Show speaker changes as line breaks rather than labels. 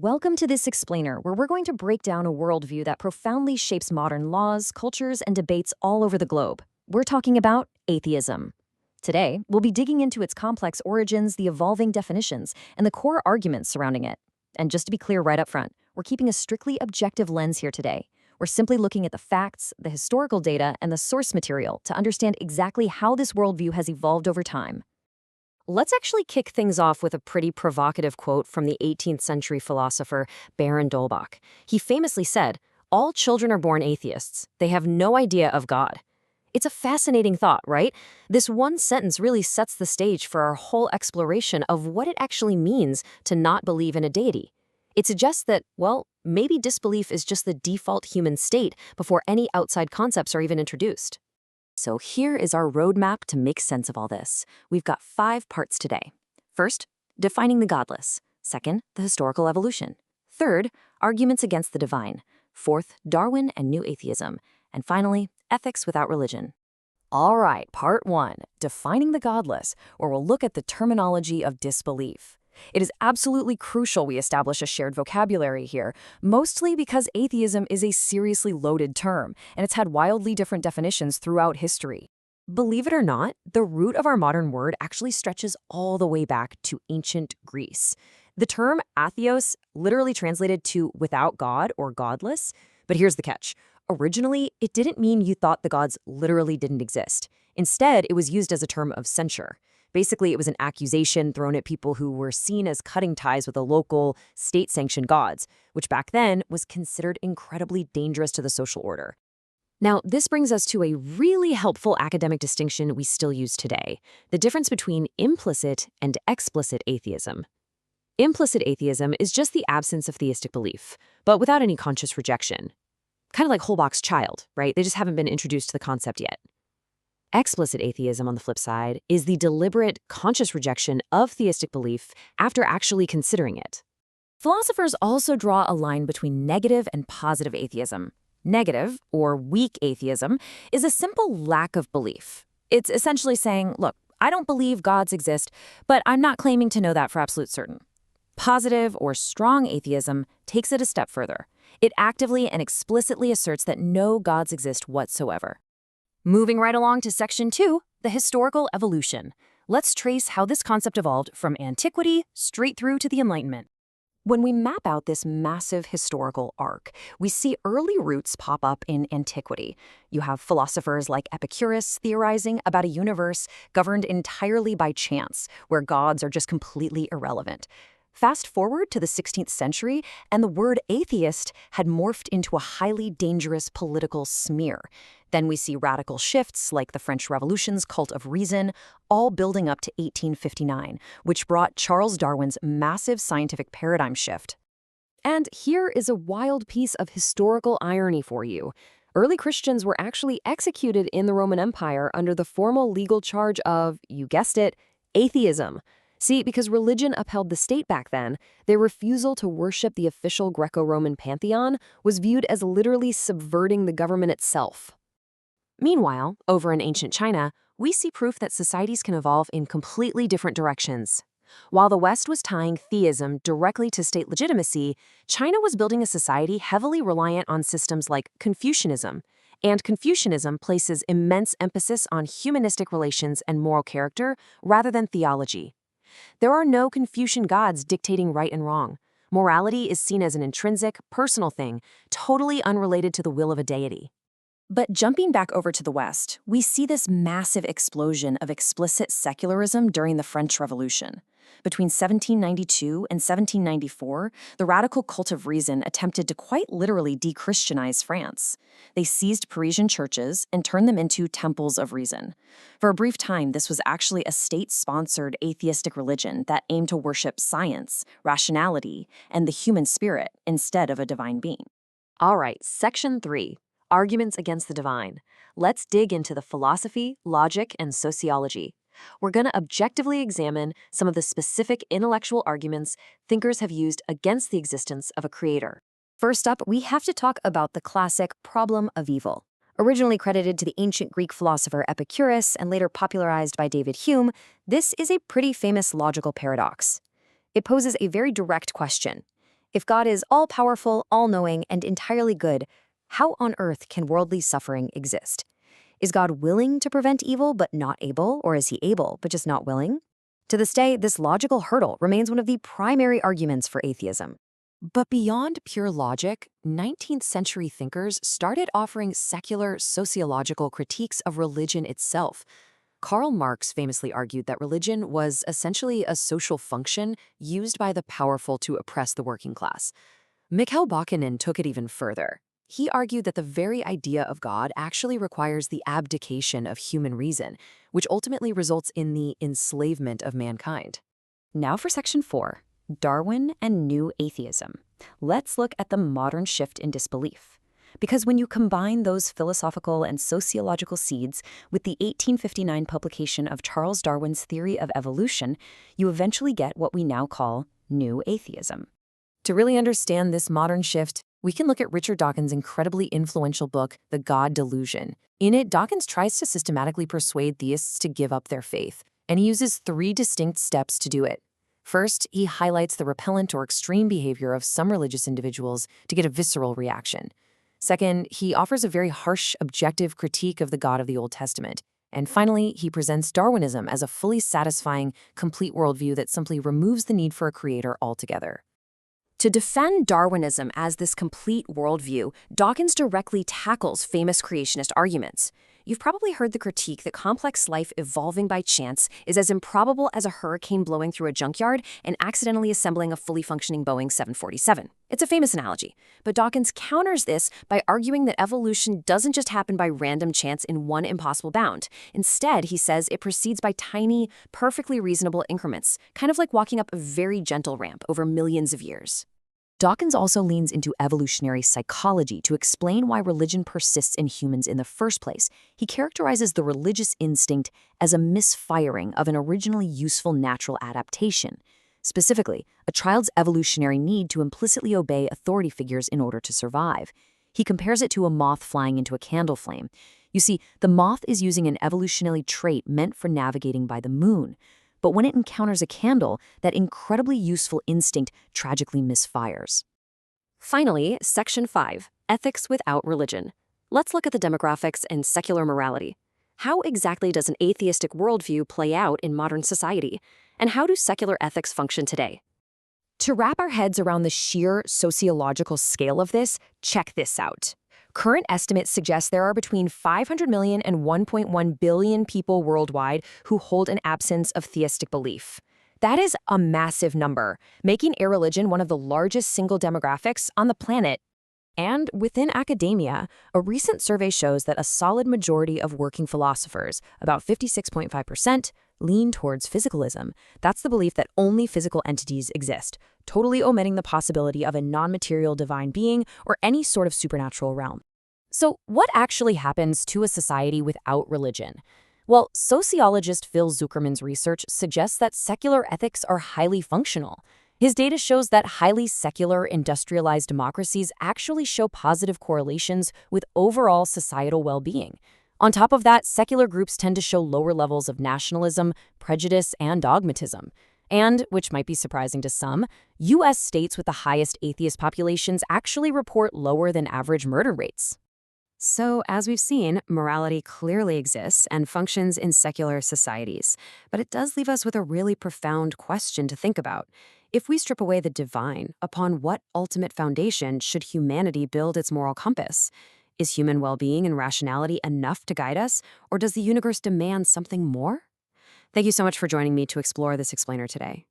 Welcome to this explainer, where we're going to break down a worldview that profoundly shapes modern laws, cultures, and debates all over the globe. We're talking about atheism. Today, we'll be digging into its complex origins, the evolving definitions, and the core arguments surrounding it. And just to be clear right up front, we're keeping a strictly objective lens here today. We're simply looking at the facts, the historical data, and the source material to understand exactly how this worldview has evolved over time. Let's actually kick things off with a pretty provocative quote from the 18th century philosopher Baron d'Holbach. He famously said, "All children are born atheists. They have no idea of God." It's a fascinating thought, right? This one sentence really sets the stage for our whole exploration of what it actually means to not believe in a deity. It suggests that, well, maybe disbelief is just the default human state before any outside concepts are even introduced. So here is our roadmap to make sense of all this. We've got 5 parts today. First, defining the godless. Second, the historical evolution. Third, arguments against the divine. Fourth, Darwin and new atheism. And finally, ethics without religion. All right, part 1, defining the godless, where we'll look at the terminology of disbelief. It is absolutely crucial we establish a shared vocabulary here, mostly because atheism is a seriously loaded term, and it's had wildly different definitions throughout history. Believe it or not, the root of our modern word actually stretches all the way back to ancient Greece. The term atheos literally translated to without God or godless, but here's the catch. Originally, it didn't mean you thought the gods literally didn't exist. Instead, it was used as a term of censure. Basically, it was an accusation thrown at people who were seen as cutting ties with the local, state-sanctioned gods, which back then was considered incredibly dangerous to the social order. Now, this brings us to a really helpful academic distinction we still use today, the difference between implicit and explicit atheism. Implicit atheism is just the absence of theistic belief, but without any conscious rejection. Kind of like Holbach's child, right? They just haven't been introduced to the concept yet. Explicit atheism, on the flip side, is the deliberate, conscious rejection of theistic belief after actually considering it. Philosophers also draw a line between negative and positive atheism. Negative, or weak atheism, is a simple lack of belief. It's essentially saying, look, I don't believe gods exist, but I'm not claiming to know that for absolute certain. Positive, or strong atheism, takes it a step further. It actively and explicitly asserts that no gods exist whatsoever. Moving right along to section 2, the historical evolution. Let's trace how this concept evolved from antiquity straight through to the Enlightenment. When we map out this massive historical arc, we see early roots pop up in antiquity. You have philosophers like Epicurus theorizing about a universe governed entirely by chance, where gods are just completely irrelevant. Fast forward to the 16th century, and the word atheist had morphed into a highly dangerous political smear. Then we see radical shifts like the French Revolution's cult of reason, all building up to 1859, which brought Charles Darwin's massive scientific paradigm shift. And here is a wild piece of historical irony for you. Early Christians were actually executed in the Roman Empire under the formal legal charge of, you guessed it, atheism. See, because religion upheld the state back then, their refusal to worship the official Greco-Roman pantheon was viewed as literally subverting the government itself. Meanwhile, over in ancient China, we see proof that societies can evolve in completely different directions. While the West was tying theism directly to state legitimacy, China was building a society heavily reliant on systems like Confucianism. And Confucianism places immense emphasis on humanistic relations and moral character rather than theology. There are no Confucian gods dictating right and wrong. Morality is seen as an intrinsic, personal thing, totally unrelated to the will of a deity. But jumping back over to the West, we see this massive explosion of explicit secularism during the French Revolution. Between 1792 and 1794, the radical cult of reason attempted to quite literally de-Christianize France. They seized Parisian churches and turned them into temples of reason. For a brief time, this was actually a state-sponsored atheistic religion that aimed to worship science, rationality, and the human spirit instead of a divine being. All right, section 3. Arguments against the divine. Let's dig into the philosophy, logic, and sociology. We're going to objectively examine some of the specific intellectual arguments thinkers have used against the existence of a creator. First up, we have to talk about the classic problem of evil. Originally credited to the ancient Greek philosopher Epicurus and later popularized by David Hume, this is a pretty famous logical paradox. It poses a very direct question. If God is all-powerful, all-knowing, and entirely good, how on earth can worldly suffering exist? Is God willing to prevent evil but not able, or is he able but just not willing? To this day, this logical hurdle remains one of the primary arguments for atheism. But beyond pure logic, 19th century thinkers started offering secular sociological critiques of religion itself. Karl Marx famously argued that religion was essentially a social function used by the powerful to oppress the working class. Mikhail Bakunin took it even further. He argued that the very idea of God actually requires the abdication of human reason, which ultimately results in the enslavement of mankind. Now for Section 4, Darwin and New Atheism. Let's look at the modern shift in disbelief. Because when you combine those philosophical and sociological seeds with the 1859 publication of Charles Darwin's theory of evolution, you eventually get what we now call New Atheism. To really understand this modern shift, we can look at Richard Dawkins' incredibly influential book, The God Delusion. In it, Dawkins tries to systematically persuade theists to give up their faith, and he uses 3 distinct steps to do it. First, he highlights the repellent or extreme behavior of some religious individuals to get a visceral reaction. Second, he offers a very harsh, objective critique of the God of the Old Testament. And finally, he presents Darwinism as a fully satisfying, complete worldview that simply removes the need for a creator altogether. To defend Darwinism as this complete worldview, Dawkins directly tackles famous creationist arguments. You've probably heard the critique that complex life evolving by chance is as improbable as a hurricane blowing through a junkyard and accidentally assembling a fully functioning Boeing 747. It's a famous analogy, but Dawkins counters this by arguing that evolution doesn't just happen by random chance in one impossible bound. Instead, he says it proceeds by tiny, perfectly reasonable increments, kind of like walking up a very gentle ramp over millions of years. Dawkins also leans into evolutionary psychology to explain why religion persists in humans in the first place. He characterizes the religious instinct as a misfiring of an originally useful natural adaptation, specifically, a child's evolutionary need to implicitly obey authority figures in order to survive. He compares it to a moth flying into a candle flame. You see, the moth is using an evolutionary trait meant for navigating by the moon. But when it encounters a candle, that incredibly useful instinct tragically misfires. Finally, Section 5, Ethics Without Religion. Let's look at the demographics and secular morality. How exactly does an atheistic worldview play out in modern society? And how do secular ethics function today? To wrap our heads around the sheer sociological scale of this, check this out. Current estimates suggest there are between 500 million and 1.1 billion people worldwide who hold an absence of theistic belief. That is a massive number, making irreligion one of the largest single demographics on the planet. And within academia, a recent survey shows that a solid majority of working philosophers, about 56.5%, lean towards physicalism. That's the belief that only physical entities exist, totally omitting the possibility of a non-material divine being or any sort of supernatural realm. So what actually happens to a society without religion? Well, sociologist Phil Zuckerman's research suggests that secular ethics are highly functional. His data shows that highly secular, industrialized democracies actually show positive correlations with overall societal well-being. On top of that, secular groups tend to show lower levels of nationalism, prejudice, and dogmatism. And, which might be surprising to some, U.S. states with the highest atheist populations actually report lower than average murder rates. So, as we've seen, morality clearly exists and functions in secular societies. But it does leave us with a really profound question to think about. If we strip away the divine, upon what ultimate foundation should humanity build its moral compass? Is human well-being and rationality enough to guide us, or does the universe demand something more? Thank you so much for joining me to explore this explainer today.